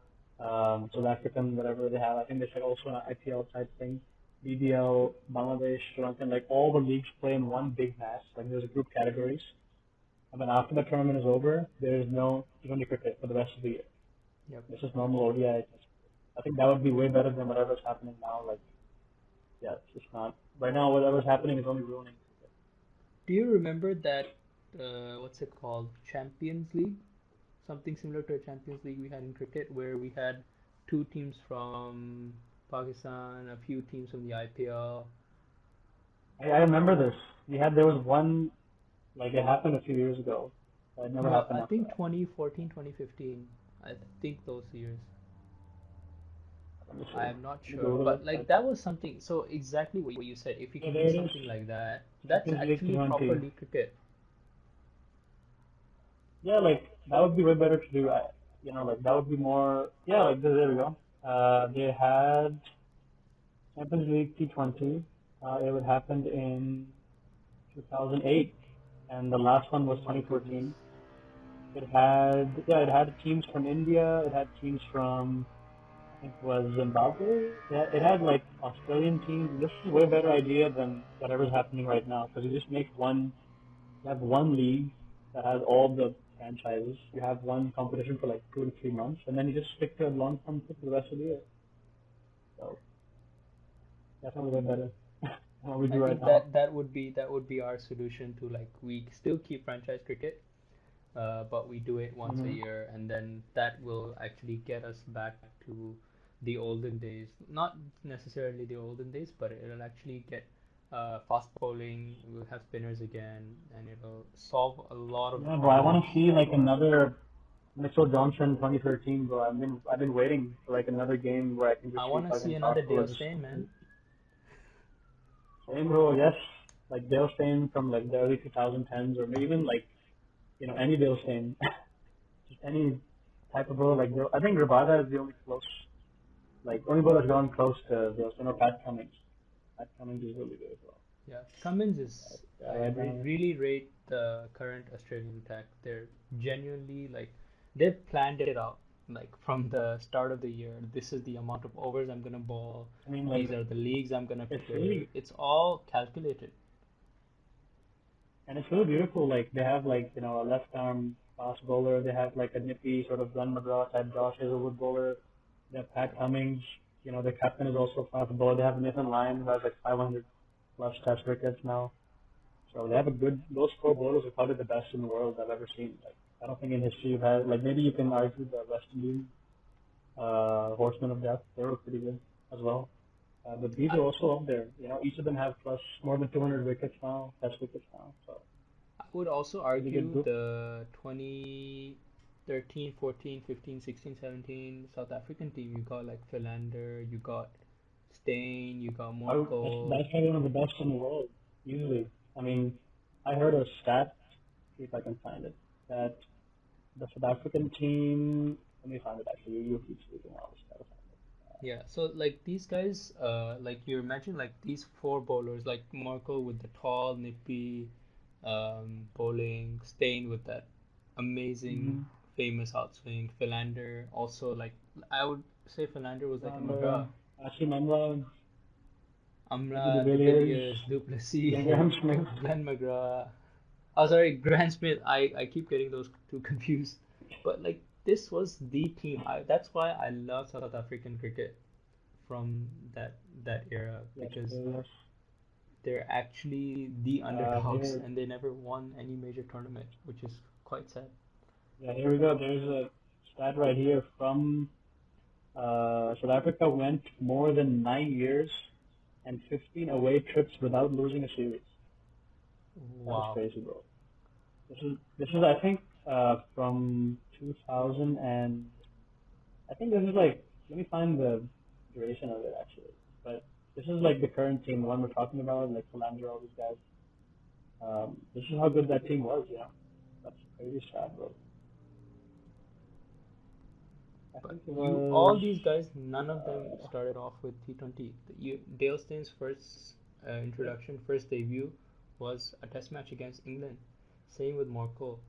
Speaker 3: South African, whatever they have. I think they should also an IPL type thing, BBL, Bangladesh, Sri Lankan, like all the leagues play in one big match. Like there's group categories. And then after the tournament is over, there is no T20 cricket for the rest of the year.
Speaker 2: Yep.
Speaker 3: This is normal ODI. I think that would be way better than whatever's happening now. Like, yeah, it's just not. Right now, whatever's happening is only ruining cricket.
Speaker 2: Do you remember that what's it called? Champions League? Something similar to a Champions League we had in cricket where we had two teams from Pakistan, a few teams from the IPL.
Speaker 3: I remember this. There was one, like, it happened a few years ago. But it never
Speaker 2: No,
Speaker 3: happened
Speaker 2: I
Speaker 3: after
Speaker 2: think
Speaker 3: that.
Speaker 2: 2014, 2015. I think those years.
Speaker 3: Let me see.
Speaker 2: I am not
Speaker 3: Let me
Speaker 2: sure,
Speaker 3: Google
Speaker 2: but
Speaker 3: it
Speaker 2: like
Speaker 3: right
Speaker 2: that
Speaker 3: now.
Speaker 2: was something. So exactly what you said. If you
Speaker 3: Yeah,
Speaker 2: can
Speaker 3: there
Speaker 2: do
Speaker 3: it is.
Speaker 2: something like that, that's
Speaker 3: Champions League
Speaker 2: actually proper
Speaker 3: 20.
Speaker 2: league cricket.
Speaker 3: Yeah, like, that would be way better to do. Like, that would be more. Yeah, like, there we go. They had Champions League T20. It would happen in 2008, and the last one was
Speaker 2: Oh my goodness.
Speaker 3: 2014. It had teams from India. It had teams from, I think it was Zimbabwe. Yeah, it had like Australian teams. This is a way better idea than whatever's happening right now because you just make one. You have one league that has all the franchises. You have one competition for like 2 to 3 months, and then you just stick to a long competition for the rest of the year. So that's way better than what we
Speaker 2: I
Speaker 3: do right
Speaker 2: think
Speaker 3: now.
Speaker 2: that would be our solution to like we still keep franchise cricket, but we do it once a
Speaker 3: Mm-hmm.
Speaker 2: year, and then that will actually get us back to the olden days. Not necessarily the olden days, but it'll actually get fast bowling. We'll have spinners again, and it'll solve a lot of the
Speaker 3: Yeah, bro. I want
Speaker 2: problems.
Speaker 3: to see like another Mitchell Johnson 2013, bro. I've been waiting for like another game where I can
Speaker 2: I
Speaker 3: just see
Speaker 2: want
Speaker 3: if
Speaker 2: to
Speaker 3: I
Speaker 2: see
Speaker 3: can
Speaker 2: another
Speaker 3: talk or
Speaker 2: Dale
Speaker 3: just
Speaker 2: Steyn, man.
Speaker 3: same, bro. Yes, like Dale Steyn from like the early 2010s, or maybe even like any Dale Steyn, just any type of bro. Like I think Rabada is the only close, like only bro that's gone close to Dale Steyn or Pat Cummings. Pat Cummings is really good as well.
Speaker 2: Yeah, Cummins is. I
Speaker 3: Right now,
Speaker 2: really rate the current Australian attack. They're genuinely like they've planned it out. Like from the start of the year, this is the amount of overs I'm gonna ball.
Speaker 3: I mean,
Speaker 2: These
Speaker 3: like
Speaker 2: are the leagues I'm gonna
Speaker 3: it's
Speaker 2: play.
Speaker 3: really
Speaker 2: It's all calculated.
Speaker 3: and it's really beautiful. Like they have like a left arm fast bowler. They have like a nippy sort of Glenn McGraw type Josh Hazelwood bowler. They have Pat Cummings. The captain is also a fast bowler. They have Nathan Lyon who has like 500 plus Test wickets now. So they have a good. Those four bowlers are probably the best in the world I've ever seen. Like I don't think in history you've had like maybe you can argue the West Indian Horsemen of Death. They were pretty good as well. But these
Speaker 2: I,
Speaker 3: are also up there. Each of them have plus more than 200 wickets now, Test wickets now. So
Speaker 2: I would also
Speaker 3: pretty good
Speaker 2: argue
Speaker 3: group.
Speaker 2: the 2013, 14, 15, 16, 17 South African team. You got like Philander, you got Steyn, you got
Speaker 3: That's
Speaker 2: Morkel.
Speaker 3: probably one of the best in the world, easily. I mean, I heard a stat, see if I can find it, that the South African team, let me find it actually, you keep speaking, I'll just try to find
Speaker 2: Yeah, so like these guys, like you imagine like these four bowlers, like Markle with the tall, nippy, bowling, Steyn with that
Speaker 3: it.
Speaker 2: amazing,
Speaker 3: Mm-hmm.
Speaker 2: famous outswing, Philander also like I would say Philander was like a
Speaker 3: Amber,
Speaker 2: McGrath,
Speaker 3: Ashley Manla, Ricky de
Speaker 2: Amla, De
Speaker 3: Villiers,
Speaker 2: Villiers, Duplessis,
Speaker 3: Graham Smith.
Speaker 2: Glenn McGrath. Oh, sorry, Grant Smith. I keep getting those two confused. But like this was the team. That's why I love South African cricket from that era
Speaker 3: Yes,
Speaker 2: because
Speaker 3: yes.
Speaker 2: they're actually the underdogs
Speaker 3: Here,
Speaker 2: and they never won any major tournament, which is quite sad.
Speaker 3: yeah, here we go. There's a stat right here from South Africa went more than 9 years and 15 away trips without losing a series. That is
Speaker 2: Wow.
Speaker 3: crazy, bro. This is I think from 2000 and I think this is like let me find the duration of it actually. But this is like the current team, the one we're talking about, like Philander, all these guys. This is how good that team was. That's crazy sad, bro. I
Speaker 2: But
Speaker 3: think it
Speaker 2: you all
Speaker 3: was
Speaker 2: these guys, none of them
Speaker 3: uh,
Speaker 2: started off with T20. Dale Steyn's first introduction, first debut was a test match against England. Same with Morkel.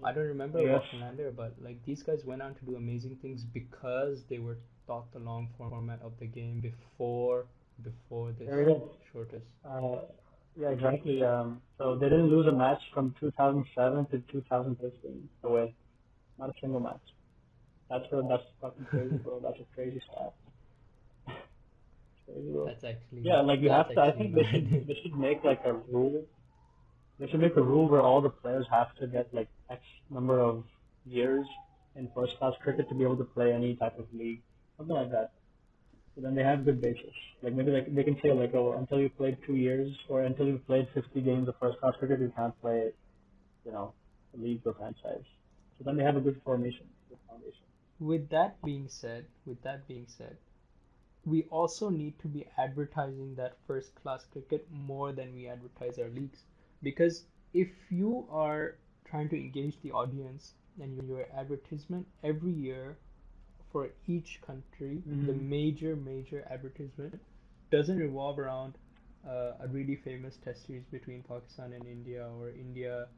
Speaker 2: I don't remember
Speaker 3: yes.
Speaker 2: about Philander, but like these guys went on to do amazing things because they were taught the long format of the game before this
Speaker 3: There it is.
Speaker 2: shortest.
Speaker 3: Yeah, exactly. So they didn't lose a match from 2007 to 2015 away. Not a single match. That's fucking crazy, bro. That's a crazy stat. Crazy, bro.
Speaker 2: That's actually
Speaker 3: Yeah, like you
Speaker 2: that's
Speaker 3: have to. I
Speaker 2: actually
Speaker 3: think they
Speaker 2: mad.
Speaker 3: should make like a rule. They should make a rule where all the players have to get like X number of years in first class cricket to be able to play any type of league, something like that. So then they have good basis. Like maybe like they can say like, oh, until you played 2 years or until you played 50 games of first class cricket, you can't play, you know, a league or franchise. So then they have a good formation, good foundation.
Speaker 2: With that being said, we also need to be advertising that first class cricket more than we advertise our leagues. Because if you are trying to engage the audience and your advertisement every year for each country, the
Speaker 3: Mm-hmm.
Speaker 2: major advertisement doesn't revolve around a really famous test series between Pakistan and India, or India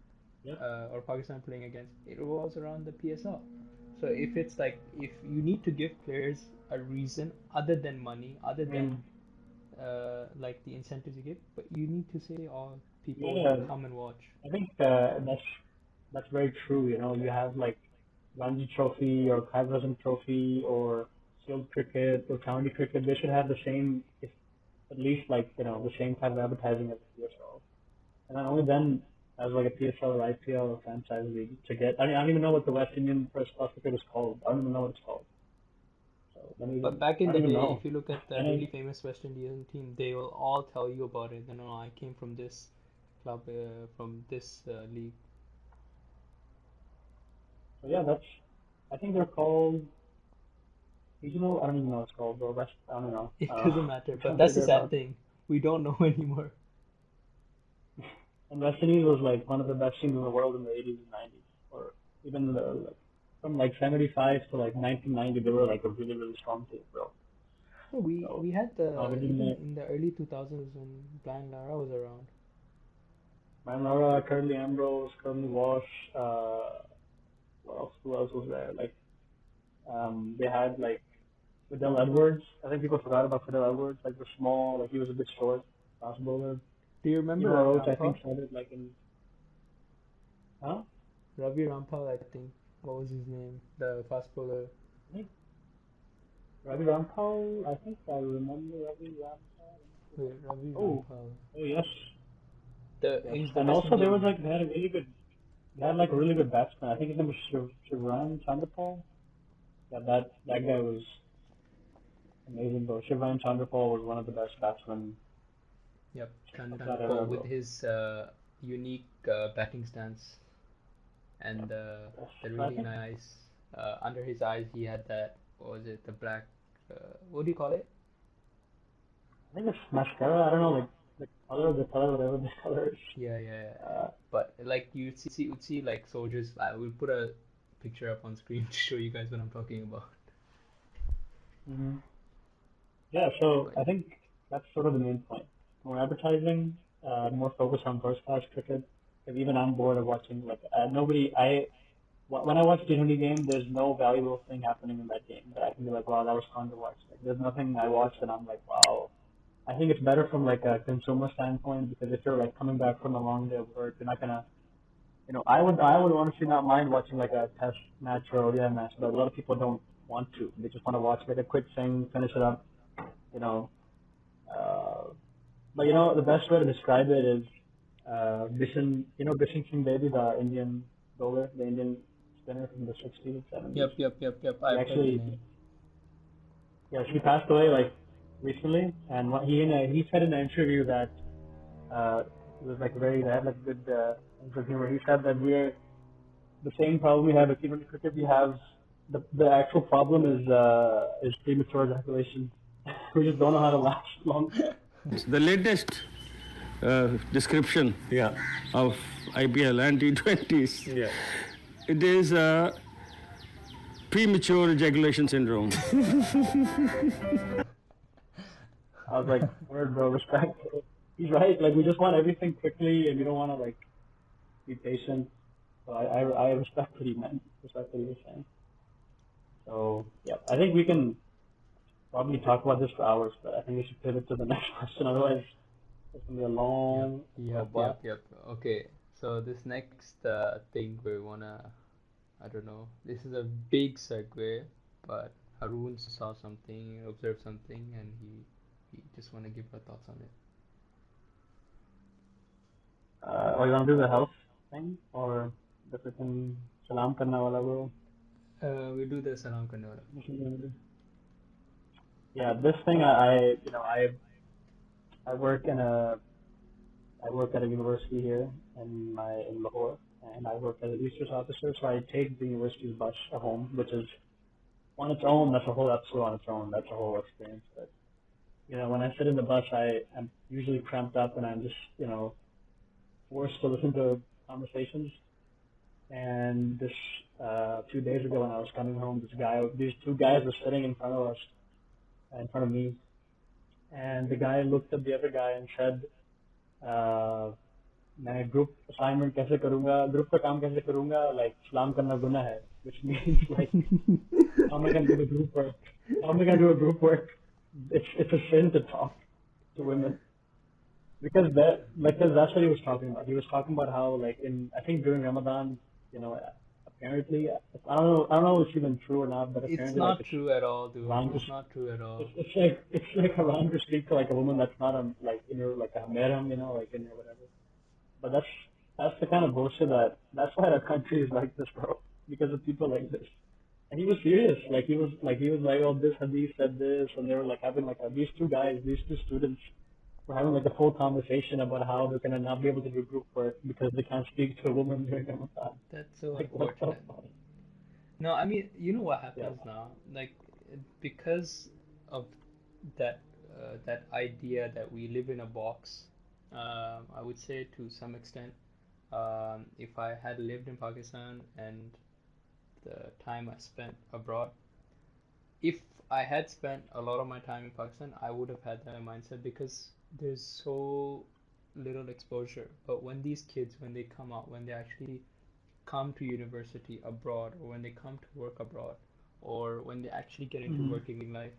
Speaker 3: Yep.
Speaker 2: or Pakistan playing against. It revolves around the PSL. So if it's like, if you need to give players a reason other than money, other
Speaker 3: I
Speaker 2: than
Speaker 3: mean,
Speaker 2: like the incentives you give, but you need to say, oh, people
Speaker 3: yeah,
Speaker 2: come and watch.
Speaker 3: I think that's very true. You know, you have like Ranji Trophy or Kaiser Trophy or Shield Cricket or County Cricket. They should have the same, if at least like the same type of advertising as the PSL. And then only then as like a PSL or IPL or franchise league to get. I mean, I don't even know what the West Indian First Class Cricket is called. I don't even know what it's called. So don't
Speaker 2: But
Speaker 3: even
Speaker 2: back
Speaker 3: I
Speaker 2: in
Speaker 3: don't
Speaker 2: the
Speaker 3: even
Speaker 2: day,
Speaker 3: know.
Speaker 2: if you look at the
Speaker 3: And
Speaker 2: really famous West Indian team, they will all tell you about it. No, I came from this club, from this league.
Speaker 3: so yeah, that's. I think they're called regional. I don't even know what it's called. Or West. I don't know.
Speaker 2: It doesn't matter,
Speaker 3: I'm
Speaker 2: but
Speaker 3: trying to
Speaker 2: that's the
Speaker 3: figure it
Speaker 2: sad
Speaker 3: out.
Speaker 2: thing. We don't know anymore.
Speaker 3: And West Indies was like one of the best teams in the world in the 80s and 90s, or even like from like 75 to like 1990, they were like a really strong team, bro.
Speaker 2: No, we
Speaker 3: So
Speaker 2: we had
Speaker 3: we
Speaker 2: the
Speaker 3: didn't
Speaker 2: even
Speaker 3: make
Speaker 2: in the early 2000s when Brian Lara was around.
Speaker 3: Manora, Curly Ambrose, Curly Walsh. What else? Who else was there? Like they had like Fidel Edwards. I think people forgot about Fidel Edwards. Like the small, like he was a bit short, fast bowler.
Speaker 2: Do you remember
Speaker 3: Steve
Speaker 2: Ravi
Speaker 3: Roach, I think,
Speaker 2: Rampal?
Speaker 3: started like in. Huh?
Speaker 2: Ravi Rampal, I think. What was his name? The fast bowler.
Speaker 3: I think Ravi Rampal. I think I remember Ravi Rampal.
Speaker 2: Wait, Ravi
Speaker 3: Oh,
Speaker 2: Rampal.
Speaker 3: oh yes, yes.
Speaker 2: He's the
Speaker 3: And
Speaker 2: West
Speaker 3: also there was
Speaker 2: Indian.
Speaker 3: like they had a really good, they had like a really good batsman. I think his name was Shivran Chandrapal. Yeah, that guy was amazing, bro. Shivran Chandrapal was one of the best batsmen
Speaker 2: Yep,
Speaker 3: of that era,
Speaker 2: Chandrapal with
Speaker 3: bro.
Speaker 2: his unique batting stance and
Speaker 3: Yes.
Speaker 2: the
Speaker 3: So I
Speaker 2: really
Speaker 3: think
Speaker 2: nice under his eyes he had that, what was it, the black, what do you call it?
Speaker 3: it's mascara. I don't know, like the color, whatever the color is.
Speaker 2: Yeah.
Speaker 3: Uh,
Speaker 2: But like would see like soldiers. I will put a picture up on screen to show you guys what I'm talking about.
Speaker 3: mhm. Yeah, so
Speaker 2: But
Speaker 3: I think that's sort of the main point. More advertising, more focus on first class cricket. Because even I'm bored of watching like nobody. When I watch T20 game, there's no valuable thing happening in that game that I can be like, wow, that was fun to watch. Like, there's nothing I watch and I'm like, wow. I think it's better from like a consumer standpoint because if you're like coming back from a long day of work, you're not gonna, I would honestly not mind watching like a test match or ODI match, but a lot of people don't want to. They just want to watch like a quick thing, finish it up, you know. Uh, but the best way to describe it is Bishan Singh Baby, the Indian bowler, the Indian spinner from the 60s, 70s.
Speaker 2: yep.
Speaker 3: He
Speaker 2: I've heard the
Speaker 3: actually,
Speaker 2: name.
Speaker 3: yeah, she passed away like recently, and he said in an interview that it was like they had like good sense of humor. He said that we're the same problem we have with T20 cricket. We have the actual problem is premature ejaculation. We just don't know how to last long.
Speaker 5: The latest description of IPL and T20s.
Speaker 6: Yeah.
Speaker 5: It is premature ejaculation syndrome.
Speaker 3: I was like, word, bro, respect. He's right. Like, we just want everything quickly, and we don't want to like be patient. So I respect what he meant. Respect what he was saying. So yeah, I think we can probably talk about this for hours, but I think we should pivot to the next question. Otherwise, it's gonna be a long. Oh boy.
Speaker 2: Yep. Okay, so this next thing we wanna I don't know. This is a big segue, but Harun saw something, observed something, and he just want to give her thoughts on it.
Speaker 3: Or you want to do the health thing, or the freaking salam karna wala bro?
Speaker 2: We do the salam karne wala.
Speaker 3: Yeah, this thing I work in a I work at a university here in Lahore, and I work as a research officer. So I take the university's bus home, which is on its own. That's a whole episode on its own. That's a whole experience. But when I sit in the bus, I'm usually cramped up, and I'm just forced to listen to conversations. And this 2 days ago, when I was coming home, these two guys were sitting in front of us, in front of me, and the guy looked at the other guy and said, मैं group assignment कैसे करूँगा, group का काम कैसे करूँगा, like सलाम करना गुनाह है, which means like how am I gonna do the group work? How am I gonna do a group work? It's a sin to talk to women. Because that's what he was talking about. He was talking about how like I think during Ramadan, apparently I don't know if it's even true or not, but apparently
Speaker 2: It's not true at all, dude. It's not true at all.
Speaker 3: It's like haram to speak to like a woman that's not like in your like a mahram, like in your whatever. But that's the kind of bullshit that's why the country is like this, bro. Because of people like this. And he was serious. He was like, oh, this hadith said this, and they were like having like these two students were having like a full conversation about how they're gonna not be able to do group work because they can't speak to a woman during Ramadan.
Speaker 2: That's so
Speaker 3: Like,
Speaker 2: unfortunate. No, I mean, you know what happens now? Like, because of that that idea that we live in a box, I would say to some extent, if I had lived in Pakistan and the time I spent abroad, if I had spent a lot of my time in Pakistan, I would have had that mindset because there's so little exposure. But when these kids, when they come out, when they actually come to university abroad, or when they come to work abroad, or when they actually get into working life,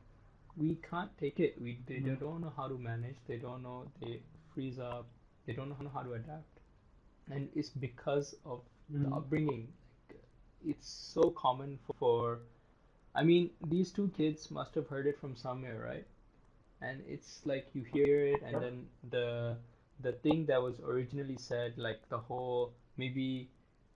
Speaker 2: we can't take it. They don't know how to manage. They don't know. They freeze up. They don't know how to adapt, and it's because of the upbringing. Like, it's so common for. I mean, these two kids must have heard it from somewhere, right? And it's like you hear it, and then the thing that was originally said, like the whole maybe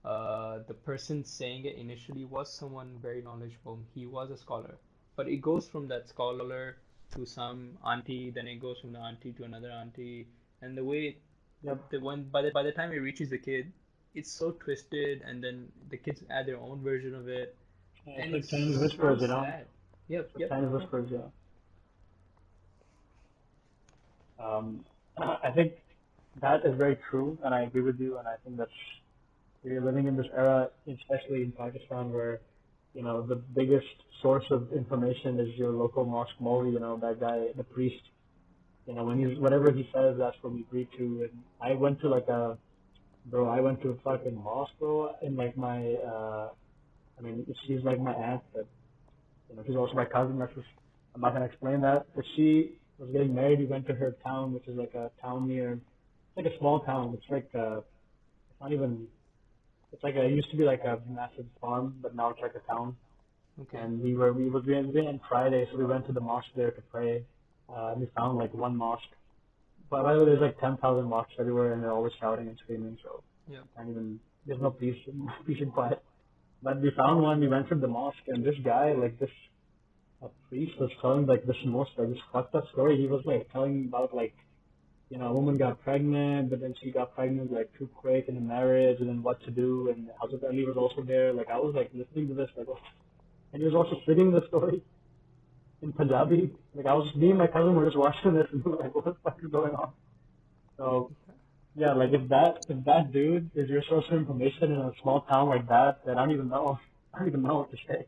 Speaker 2: the person saying it initially was someone very knowledgeable. He was a scholar, but it goes from that scholar to some auntie, then it goes from the auntie to another auntie, and the way by the time it reaches the kid, it's so twisted, and then the kids add their own version of it, and
Speaker 3: it's
Speaker 2: it's
Speaker 3: like Chinese
Speaker 2: so
Speaker 3: whispers,
Speaker 2: sad. Yep.
Speaker 3: Chinese whispers, yeah. I think that is very true, and I agree with you, and I think we're living in this era, especially in Pakistan, where the biggest source of information is your local mosque Moli, that guy, the priest. Whatever he says, that's what we agree to. And I went to I went to a fucking mosque, bro, in like my, I mean, she's like my aunt, but she's also my cousin. I'm not gonna explain that, but she was getting married. We went to her town, which is like a town it's like a small town. It's like it's not even. It's like it used to be like a massive farm, but now it's like a town.
Speaker 2: Okay.
Speaker 3: And we were on Friday, so we went to the mosque there to pray. We found like one mosque. But by the way, there's like 10,000 mosques everywhere, and they're always shouting and screaming. So there's no peace and quiet. But we found one. We went to the mosque, and this guy, a priest, was telling like this fucked up story. He was like telling about like a woman got pregnant, but then she got pregnant like too quick in the marriage, and then what to do. And Hazrat Ali was also there. Like I was like listening to this, like, and he was also singing the story in Punjabi. Like me and my cousin were just watching this, and we were like, what the fuck is going on? So yeah, like if that dude is your source of information in a small town like that, then I don't even know what to say.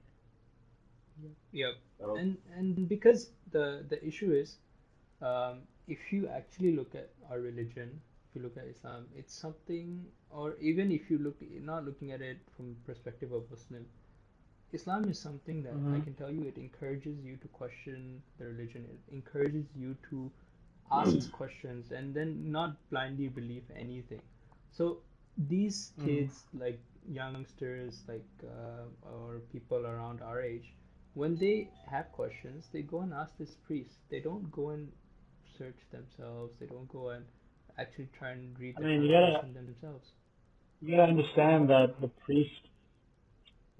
Speaker 2: Yep.
Speaker 3: So,
Speaker 2: and because the issue is, if you actually look at our religion, if you look at Islam, it's something, or even if you not looking at it from the perspective of Muslim, Islam is something that I can tell you, it encourages you to question the religion. It encourages you to ask questions and then not blindly believe anything. So these kids, like youngsters or people around our age, when they have questions, they go and ask this priest. They don't go and search themselves. They don't go and actually try and read
Speaker 3: I
Speaker 2: the
Speaker 3: mean,
Speaker 2: translation themselves.
Speaker 3: you gotta understand that the priest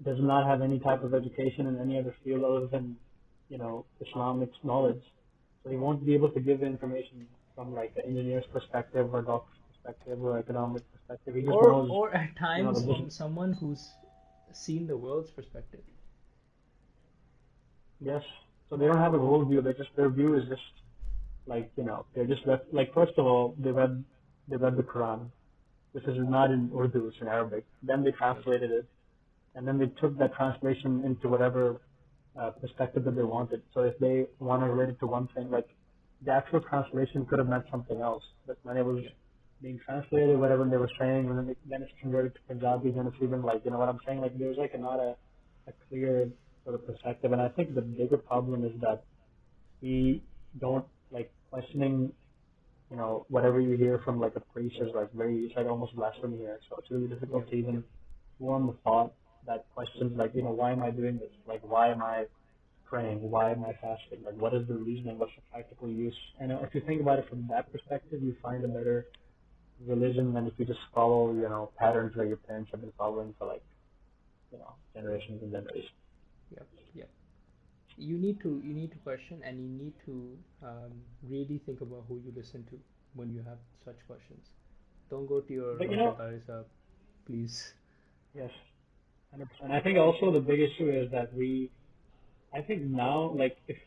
Speaker 3: does not have any type of education in any other field other than, Islamic knowledge. So he won't be able to give information from like an engineer's perspective or doctor's perspective or economic perspective. He just knows,
Speaker 2: Or at times
Speaker 3: the
Speaker 2: from someone who's seen the world's perspective.
Speaker 3: yes. So they don't have a worldview. Their view is just they're just like first of all they read the Quran, which is not in Urdu, it's in Arabic. Then they translated it, and then they took that translation into whatever perspective that they wanted. So if they want to relate it to one thing, like the actual translation could have meant something else, but when it was being translated, whatever they were saying, and then it's converted to Punjabi, then it's even like, you know what I'm saying? Like there's like not a clear sort of perspective, and I think the bigger problem is that we don't like questioning, whatever you hear from like a priest is like it's like almost blasphemy here. So it's really difficult to even form the thought that questions like, why am I doing this? Like, why am I praying? Why am I fasting? Like, what is the reasoning? What's the practical use? And if you think about it from that perspective, you find a better religion than if you just follow, patterns that your parents have been following for like, generations and generations.
Speaker 2: Yep. You need to question, and you need to really think about who you listen to when you have such questions. Don't go to your Barisa, please.
Speaker 3: Yes, 100%. I think also the big issue is that I think now, like, if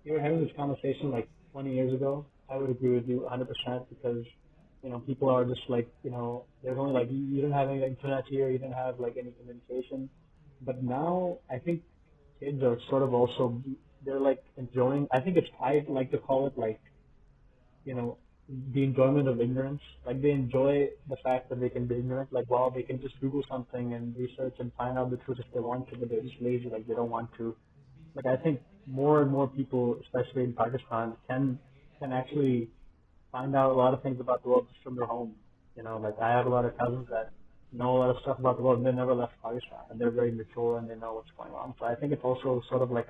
Speaker 3: you were having this conversation like 20 years ago, I would agree with you 100% because, people are just like, they're only like, you don't have any internet here, you don't have like any communication. But now I think kids are sort of also, they're like enjoying, I like to call it like, the enjoyment of ignorance. Like they enjoy the fact that they can be ignorant. Like, wow, they can just Google something and research and find out the truth if they want to, but they're just lazy. Like they don't want to. Like I think more and more people, especially in Pakistan, can actually find out a lot of things about the world just from their home. Like I have a lot of cousins that know a lot of stuff about the world and they never left Pakistan and they're very mature and they know what's going on. So I think it's also sort of like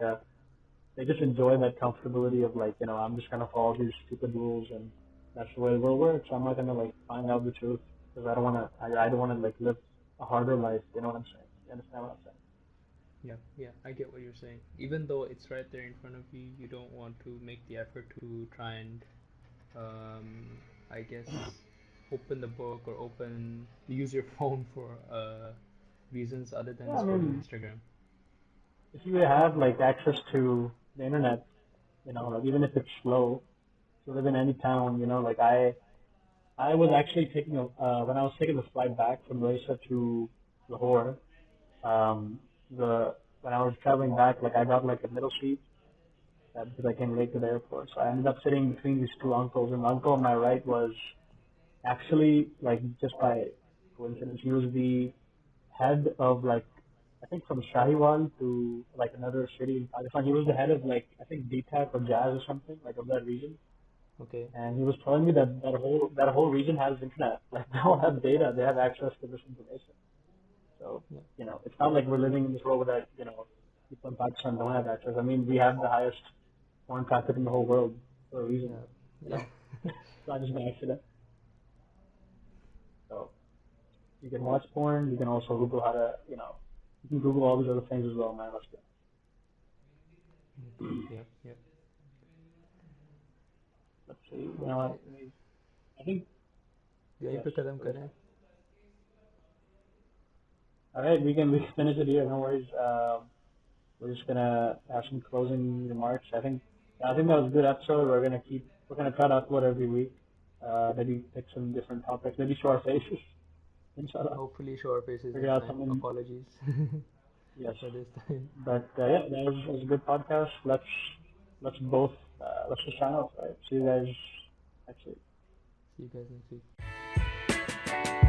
Speaker 3: they just enjoy that comfortability of like, I'm just gonna follow these stupid rules and that's the way the world works. I'm not gonna like find out the truth because I don't wanna like live a harder life. You know what I'm saying? You understand what I'm saying?
Speaker 2: Yeah, I get what you're saying. Even though it's right there in front of you, you don't want to make the effort to try and, I guess, open the book or use your phone for reasons other than scrolling Instagram.
Speaker 3: If you have like access to the internet, like even if it's slow, if you live in any town, like I was actually taking when I was taking the flight back from Malaysia to Lahore, when I was traveling back, like I got like a middle seat because I came late to the airport. So I ended up sitting between these two uncles, and the uncle on my right was actually like just by coincidence, he was the head of like I think from Shahiwal to like another city in Pakistan. He was the head of like I think DTAC or Jazz or something like of that region.
Speaker 2: Okay.
Speaker 3: And he was telling me that whole region has internet. Like they all have data. They have access to this information. So it's not like we're living in this world that people in Pakistan don't have access. I mean, we have the highest porn traffic in the whole world for a reason. It's not just an accident. So you can watch porn. You can also Google how to you can Google all these other things as well, man. Let's go.
Speaker 2: Yep.
Speaker 3: Let's see. I think.
Speaker 2: यहीं पे कदम करें.
Speaker 3: All right, we can finish it here. No worries. We're just gonna have some closing remarks. I think that was a good episode. We're gonna try to upload every week. Maybe pick some different topics. Maybe show our faces. Inshallah.
Speaker 2: Hopefully show our faces
Speaker 3: Figure
Speaker 2: this
Speaker 3: out
Speaker 2: time.
Speaker 3: something.
Speaker 2: Apologies.
Speaker 3: Yes.
Speaker 2: For this time.
Speaker 3: But that was a good podcast. Let's just sign off. Right? See you guys next week.
Speaker 2: See you guys next week.